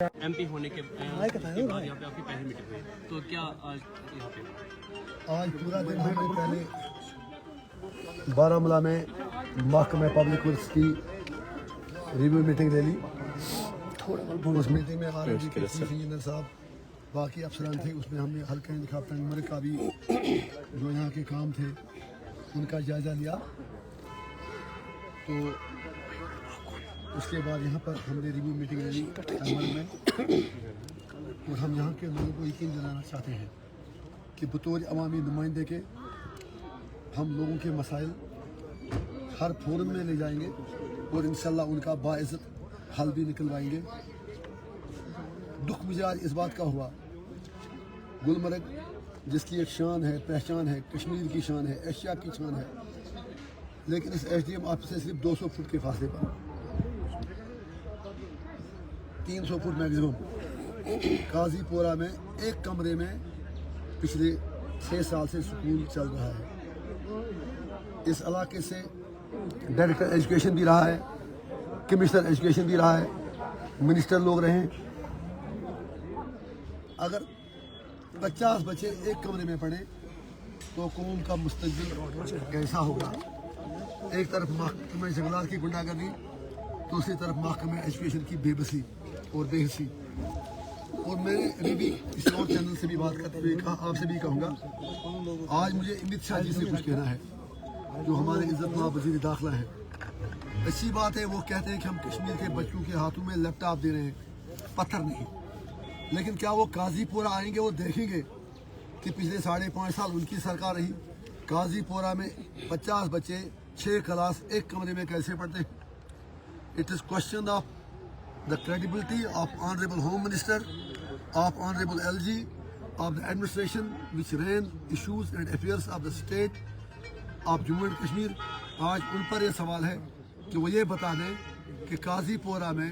MP होने के बाद यहाँ पे आपकी पहली मीटिंग हुई, तो क्या आज यहाँ पे आज पूरा दिन हमने पहले बारामूला में महकमे पब्लिक वर्क्स की रिव्यू मीटिंग ले ली। उस मीटिंग में हमारे इंजीनियर साहब बाकी अफसरान थे, उसमें हमने हल्के इंतखाब तंगमर का भी जो यहाँ के काम थे उनका जायज़ा लिया। तो उसके बाद यहाँ पर हमने रिव्यू मीटिंग ले ली तंगमर में, और हम यहाँ के लोगों को यकीन दिलाना चाहते हैं कि बतौर अवामी नुमाइंदे के हम लोगों के मसाइल हर फोरम में ले जाएंगे और इंशाल्लाह उनका बाइज़्ज़त हल भी निकलवाएंगे। दुख मुझे आज इस बात का हुआ, गुलमर्ग जिसकी एक शान है, पहचान है, कश्मीर की शान है, एशिया की शान है, लेकिन इस SDM ऑफिस से सिर्फ 200 फुट के फासले पर 300 फुट मैक्सिमम काजीपुरा में एक कमरे में पिछले 6 साल से स्कूल चल रहा है। इस इलाके से डायरेक्टर एजुकेशन भी रहा है, कमिश्नर एजुकेशन भी रहा है, मिनिस्टर लोग रहे। अगर 50 बच्चे एक कमरे में पढ़े तो कौम का मुस्तकबिल कैसा होगा। एक तरफ महकमे जंगलात की गुंडागर्दी, दूसरी तरफ महकमे एजुकेशन की बेबसी और बेहसी। और मैंने अभी भी किसी और चैनल से भी बात करते हुए कहा, आपसे भी कहूँगा, आज मुझे अमित शाह जी से कुछ कहना है, जो हमारे इज्जतमाब वज़ीर दाखिला है। अच्छी बात है, वो कहते हैं कि हम कश्मीर के बच्चों के हाथों में लैपटॉप दे रहे हैं, पत्थर नहीं। लेकिन क्या वो काजीपुरा आएंगे, वो देखेंगे कि पिछले 5.5 साल उनकी सरकार रही, काजीपुरा में 50 बच्चे 6 क्लास एक कमरे में कैसे पढ़ते। It is question of the credibility of Honorable Home Minister, of Honorable LG, of the administration which ran issues and affairs of the state of Jammu and Kashmir। आज उन पर यह सवाल है कि वो ये बता दें कि काजीपुरा में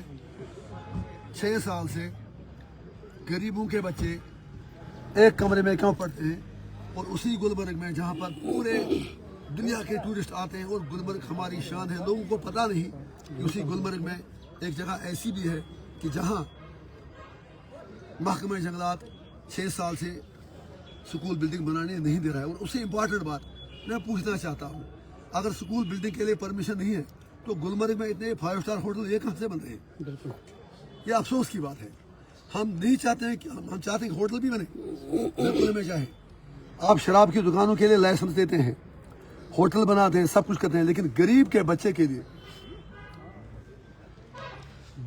6 साल से गरीबों के बच्चे एक कमरे में क्यों पढ़ते हैं, और उसी गुलमर्ग में जहाँ पर पूरे दुनिया के टूरिस्ट आते हैं, और गुलमर्ग हमारी शान है, लोगों को पता नहीं कि उसी गुलमर्ग में एक जगह ऐसी भी है कि जहां महकमा जंगलात 6 साल से स्कूल बिल्डिंग बनाने नहीं दे रहा है। और उससे इम्पॉर्टेंट बात मैं पूछना चाहता हूं, अगर स्कूल बिल्डिंग के लिए परमिशन नहीं है तो गुलमर्ग में इतने 5 स्टार होटल ये कहां से बन रहे हैं। ये अफसोस की बात है। हम नहीं चाहते हैं कि हम चाहते हैं कि होटल भी बने, बिल्कुल में चाहे आप शराब की दुकानों के लिए लाइसेंस देते हैं, होटल बनाते हैं, सब कुछ करते हैं, लेकिन गरीब के बच्चे के लिए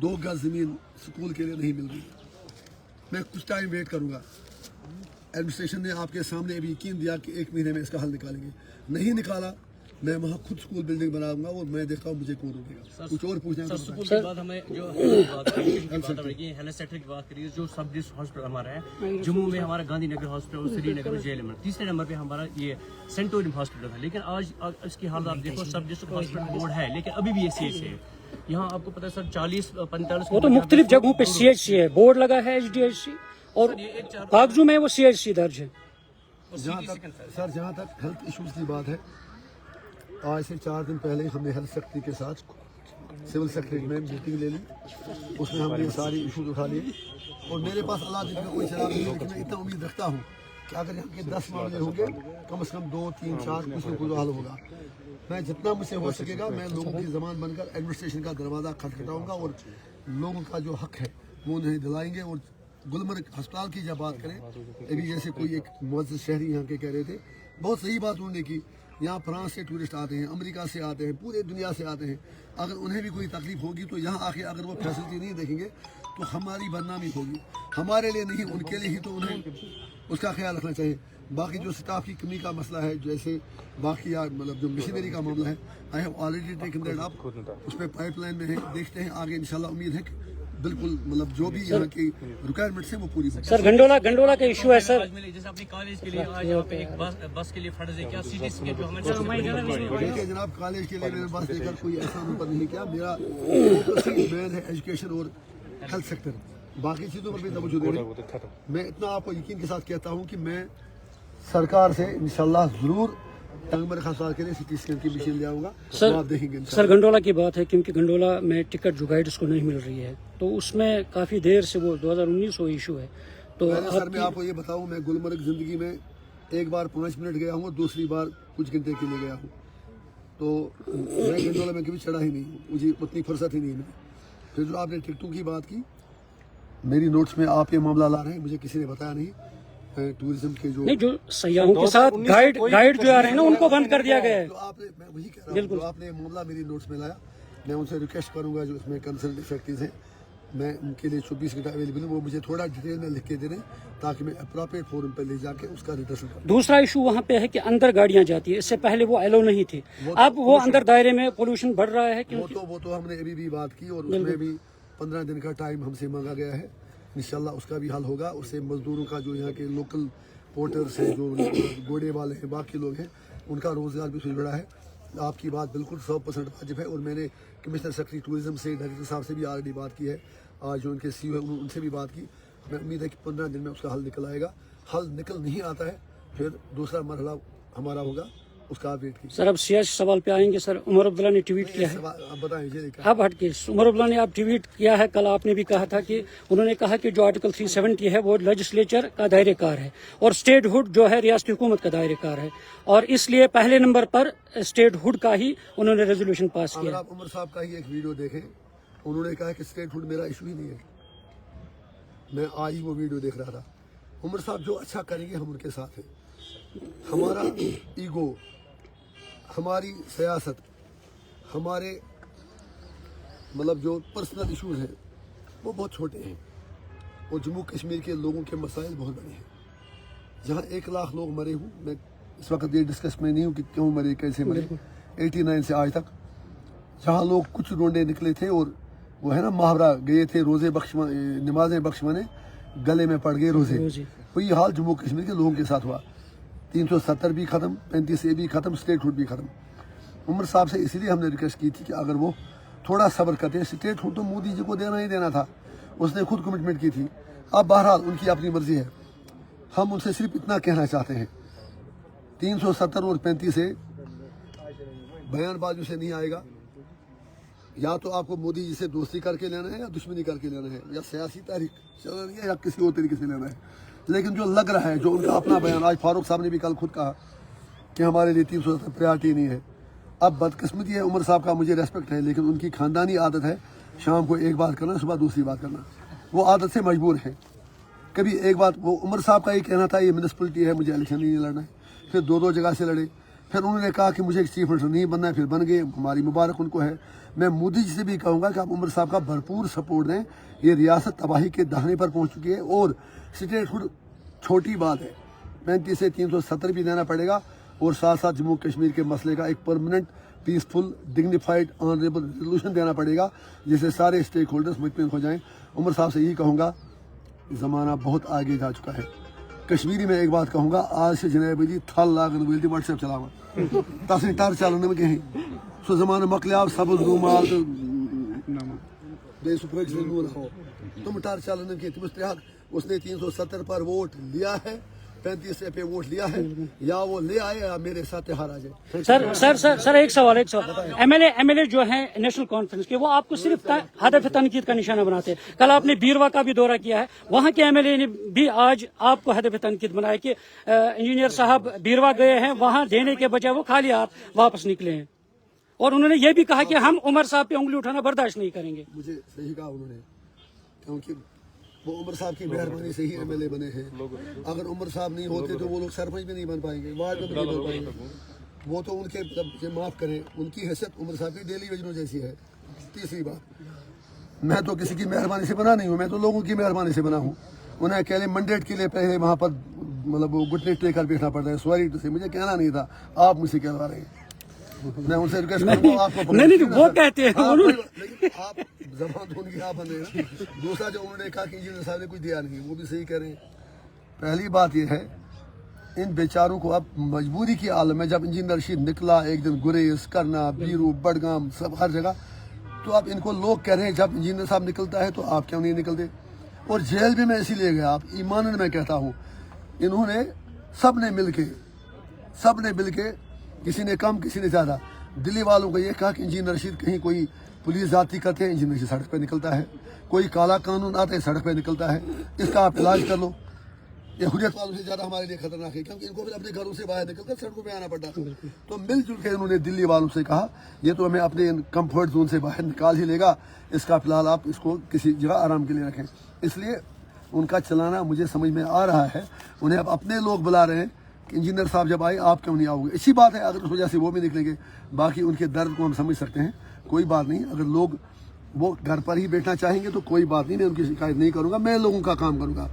2 गज ज़मीन स्कूल के लिए नहीं मिल रही। मैं कुछ टाइम वेट करूंगा। एडमिनिस्ट्रेशन ने आपके सामने अभी यकीन दिया कि 1 महीने में इसका हल निकालेंगे, नहीं निकाला मैं वहाँ खुद स्कूल बिल्डिंग बनाऊंगा, और मैं देखता हूँ मुझे कौन रोकेगा। कुछ और पूछना है स्कूल के बाद हमें जो हेल्थ सेक्टर की बात करिए, जो सब डिस्ट्रिक्ट हॉस्पिटल हमारा है जम्मू में, हमारा गांधी नगर हॉस्पिटल, श्रीनगर में JLM, तीसरे नंबर पे हमारा ये सेंटोरियम हॉस्पिटल है। लेकिन आज इसकी हालत आप देखो, सब डिस्ट्रिक्ट हॉस्पिटल बोर्ड है लेकिन अभी भी ये CHC है। यहाँ आपको पता है सर 40-45 वो तो मुख्तलिफ जगहों पे CHC है, बोर्ड लगा है HDHC, और कागजों में वो CHC दर्ज है। जहाँ तक हेल्थ इश्यूज की बात है, आज से 4 दिन पहले हमने हेल्थ सेक्रेटरी के साथ सिविल सेक्रेटरी में मीटिंग ले ली। उसमें हमने सारी इशूज उठा लिए, और मेरे पास अल्लाह दिन का कोई शराब नहीं है, लेकिन मैं इतना उम्मीद रखता हूँ कि अगर यहाँ के 10 मामले होंगे, कम से कम 2, 3, 4 कुछ न कुछ हल होगा। मैं जितना मुझसे हो सकेगा मैं लोगों की ज़बान बनकर एडमिनिस्ट्रेशन का दरवाज़ा खटखटाऊँगा, और लोगों का जो हक है वो उन्हें दिलाएंगे। और गुलमर्ग अस्पताल की जब बात करें, अभी जैसे कोई एक मुअज़्ज़िज़ शहरी यहाँ के कह रहे थे, बहुत सही बात उन्होंने की। यहाँ फ्रांस से टूरिस्ट आते हैं, अमेरिका से आते हैं, पूरे दुनिया से आते हैं। अगर उन्हें भी कोई तकलीफ होगी तो यहाँ आके अगर वो फैसिलिटी नहीं देखेंगे तो हमारी बदनामी होगी, हमारे लिए नहीं उनके लिए ही, तो उन्हें उसका ख्याल रखना चाहिए। बाकी जो स्टाफ की कमी का मसला है, जैसे बाकी मतलब जो मशीनरी का मामला है, I have already taken that up, उस पर पाइपलाइन में है, देखते हैं आगे इंशाल्लाह। उम्मीद है कि बिल्कुल मतलब जो भी यहाँ की रिक्वायरमेंट्स है वो पूरी होगी। सर गंडोला का इशू है सर, जैसे अपने कॉलेज के लिए आज यहाँ पे एक बस के लिए फंड है, क्या CTC के जो हमारे देखिए जनाब, कॉलेज के लिए मैंने बस देकर कोई ऐसा ऊपर नहीं किया। मेरा फोकस मेन है एजुकेशन और हेल्थ सेक्टर, बाकी चीज़ों पर भी तवज्जो दे रहे हैं। मैं इतना आपको यकीन के साथ कहता हूँ कि मैं सरकार से इंशाल्लाह ज़रूर टंग में खसार के लिए सिटी स्कैन की मशीन ले आऊंगा, तो सर आप देखेंगे सर गंडोला की बात है, क्योंकि गंडोला में टिकट जो गाइड्स को नहीं मिल रही है, तो उसमें काफ़ी देर से वो 2019 वो इशू है। तो सर मैं आपको ये बताऊं, मैं गुलमर्ग जिंदगी में एक बार 5 मिनट गया हूँ, दूसरी बार कुछ घंटे के लिए गया हूँ, तो मैं गंडोला में कभी चढ़ा ही नहीं हूँ, मुझे उतनी फुर्सत ही नहीं मिली। फिर जो आपने टिकटों की बात की, मेरी नोट्स में आप ये मामला ला रहे हैं, मुझे किसी ने बताया नहीं। टूरिज्म के जो नहीं, जो सयाहों के साथ गाइड जो आ रहे हैं ना, उनको बंद कर दिया गया है। जो आपने, मैं वही कह रहा हूँ, जो आपने मामला मेरी नोट्स में लाया, मैं उनसे रिक्वेस्ट करूंगा जो इसमें कंसर्न फैक्टरीज हैं, मैं उनके लिए 24 घंटा अवेलेबल हूँ, वो मुझे थोड़ा डिटेल में लिख के दे दें ताकि मैं अप्रोप्रिएट फोरम पर ले जाके उसका रिडर्सल करूँ। दूसरा इशू वहाँ पे है कि अंदर गाड़ियाँ जाती है, इससे पहले वो अलो नहीं थी, अब वो अंदर दायरे में पोल्यूशन बढ़ रहा है। क्योंकि वो तो हमने अभी भी बात की और उसमें भी 15 दिन का टाइम हमसे मांगा गया है, इंशाल्लाह उसका भी हल होगा। उससे मजदूरों का जो यहाँ के लोकल पोर्टर्स हैं, जो घोड़े वाले हैं, बाकी लोग हैं, उनका रोजगार भी उससे जुड़ा है। आपकी बात बिल्कुल 100% वाजिब है और मैंने कमिश्नर सेक्रेटरी टूरिज्म से, डायरेक्टर साहब से भी ऑलरेडी बात की है, आज जो उनके सीईओ है उनसे भी बात की। मैं उम्मीद है कि 15 दिन में उसका हल निकल आएगा। हल निकल नहीं आता है फिर दूसरा मरहला हमारा होगा, उसका आप वेट कीजिए। सर अब सियासी सवाल पे आएंगे। सर उमर अब्दुल्ला ने ट्वीट किया है, अब बताइए। अब हटके उमर अब्दुल्ला ने आप ट्वीट किया है, कल आपने भी कहा था कि उन्होंने कहा कि जो आर्टिकल 370 है वो लेजिस्लेचर का दायरेकार है और स्टेट हुड जो है रियासती हुकूमत का दायरेकार है, और इसलिए पहले नंबर पर स्टेट हुड का ही उन्होंने रेजोल्यूशन पास अगर किया। आप उमर साहब का ही एक वीडियो देखें, उन्होंने कहा कि स्टेट हुड मेरा इशू ही नहीं है। मैं आज ही वो वीडियो देख रहा था। उमर साहब जो अच्छा करेंगे हम उनके साथ हैं। हमारा ईगो, हमारी सियासत, हमारे मतलब जो पर्सनल इश्यूज हैं वो बहुत छोटे हैं और जम्मू कश्मीर के लोगों के मसाइल बहुत बड़े हैं। जहाँ 1 लाख लोग मरे हूँ, मैं इस वक्त ये डिस्कस में नहीं हूँ कि क्यों मरे, कैसे मरे, 89 से आज तक। जहाँ लोग कुछ रोंडे निकले थे और वो है ना मुहावरा, गए थे रोजे नमाजें बख्शवाने, गले में पड़ गए रोजे। वही हाल जम्मू कश्मीर के लोगों के साथ हुआ। 370 भी खत्म, 35A भी खत्म, स्टेट हुड भी खत्म। उमर साहब से इसीलिए हमने रिक्वेस्ट की थी कि अगर वो थोड़ा सब्र करते हैं, स्टेट हुड तो मोदी जी को देना ही देना था, उसने खुद कमिटमेंट की थी। अब बहरहाल उनकी अपनी मर्जी है, हम उनसे सिर्फ इतना कहना चाहते हैं 370 और 35A बयानबाजी से नहीं आएगा। या तो आपको मोदी जी से दोस्ती करके लेना है या दुश्मनी करके लेना है, या सियासी तारीख चलानी है या किसी और तरीके से लेना है। लेकिन जो लग रहा है, जो उनका अपना बयान, आज फारूक साहब ने भी कल खुद कहा कि हमारे लिए 370 प्रायोरिटी नहीं है। अब बदकिस्मती है, उमर साहब का मुझे रेस्पेक्ट है, लेकिन उनकी खानदानी आदत है शाम को एक बात करना, सुबह दूसरी बात करना। वो आदत से मजबूर है। कभी एक बात, वो उमर साहब का ये कहना था ये म्यूनसिपलिटी है, मुझे इलेक्शन नहीं लड़ना है, फिर 2 जगह से लड़े, फिर उन्होंने कहा कि मुझे चीफ मिनिस्टर नहीं बनना है, फिर बन गए, हमारी मुबारक उनको है। मैं मोदी जी से भी कहूँगा कि आप उमर साहब का भरपूर सपोर्ट दें। ये रियासत तबाही के दाहने पर पहुँच चुकी है और स्टेट हुड छोटी बात है, 35 से 370 भी देना पड़ेगा और साथ साथ जम्मू कश्मीर के मसले का एक permanent, peaceful, dignified, honourable resolution देना पड़ेगा, जिससे सारे स्टेक होल्डर्स मुतमईन हो जाएं। उमर साहब से यही कहूँगा, ज़माना बहुत आगे जा चुका है। कश्मीरी में एक बात कहूँगा, आज से जनाब जी थल लागन बोलती व्हाट्सएप चलावा तस टर चलन में कहीं सो जमाना मकलिया सबज रूमाल तुम टर चलन के तुम उसने 370 पर वोट लिया है, 35 पे वोट लिया है, या वो ले आए या मेरे साथ हार आ जाए। सर एक सवाल एमएलए जो है नेशनल कॉन्फ्रेंस के, वो आपको सिर्फ हदफ तनकीद का निशाना बनाते हैं। कल आपने बीरवा का भी दौरा किया है, वहाँ के एमएलए ने भी आज आपको हदफ तनकीद बनाया कि इंजीनियर साहब बीरवा गए हैं, वहाँ देने के बजाय वो खाली हाथ वापस निकले हैं, और उन्होंने ये भी कहा कि हम उमर साहब पे उंगली उठाना बर्दाश्त नहीं करेंगे। मुझे सही कहा उन्होंने, क्योंकि वो उमर साहब की मेहरबानी से ही एमएलए बने हैं। अगर उमर साहब नहीं होते तो वो लोग सरपंच भी नहीं बन पाएंगे, वार्ड में भी नहीं बन पाएंगे। वो तो उनके मतलब माफ़ करें, उनकी हैसियत उमर साहब की डेली वेजनों जैसी है। तीसरी बात, मैं तो किसी की मेहरबानी से बना नहीं हूँ, मैं तो लोगों की मेहरबानी से बना हूँ। उन्हें अकेले मंडेट के लिए पहले वहाँ पर मतलब वो घुटने टेकर बैठना पड़ता है। सॉरी टू से, मुझे कहना नहीं था, आप मुझसे कहवा रहे हैं। मैं उनसे रिक्वेस्ट करूंगा आपको नहीं वो कहते हैं लेकिन आप जबान तो उनकी आप बने। दूसरा जो उन्होंने कहा कि इंजीनियर साहब ने कुछ दिया नहीं, वो भी सही कह रहे हैं। पहली बात यह है, इन बेचारों को अब मजबूरी की आलम है। जब इंजीनियर रशीद निकला एक दिन, गुरेज, करना, बीरू, बडगाम, सब हर जगह, तो अब इनको लोग कह रहे हैं जब इंजीनियर साहब निकलता है तो आप क्यों नहीं निकलते। और जेल भी मैं इसीलिए गया, आप ईमानन मैं कहता हूँ, इन्होंने सब ने मिल के किसी ने कम किसी ने ज़्यादा। दिल्ली वालों को ये कहा कि इंजीनियर रशीद कहीं कोई पुलिस जाती करते हैं, इंजीनियर रशीद सड़क पे निकलता है, कोई काला कानून आता है सड़क पे निकलता है, इसका आप इलाज कर लो। ये हुर्रियत वालों से ज़्यादा हमारे लिए खतरनाक है, क्योंकि इनको भी अपने घरों से बाहर निकलकर सड़कों पे आना पड़ता है। तो मिलजुल के इन्होंने दिल्ली वालों से कहा ये तो हमें अपने कंफर्ट जोन से बाहर निकाल ही लेगा, इसका फिलहाल आप इसको किसी जगह आराम के लिए रखें। इसलिए उनका चलाना मुझे समझ में आ रहा है। उन्हें अब अपने लोग बुला रहे हैं कि इंजीनियर साहब जब आए आप क्यों नहीं आओगे। अच्छी बात है, अगर उस वजह से वो भी निकलेंगे, बाकी उनके दर्द को हम समझ सकते हैं, कोई बात नहीं। अगर लोग वो घर पर ही बैठना चाहेंगे तो कोई बात नहीं, मैं उनकी शिकायत नहीं करूँगा, मैं लोगों का काम करूँगा।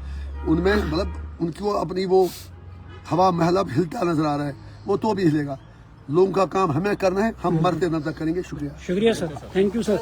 उनमें मतलब उनको अपनी वो हवा महलब हिलता नजर आ रहा है, वो तो भी हिलेगा। लोगों का काम हमें करना है, हम मरते दम तक करेंगे। शुक्रिया। शुक्रिया सर, थैंक यू सर।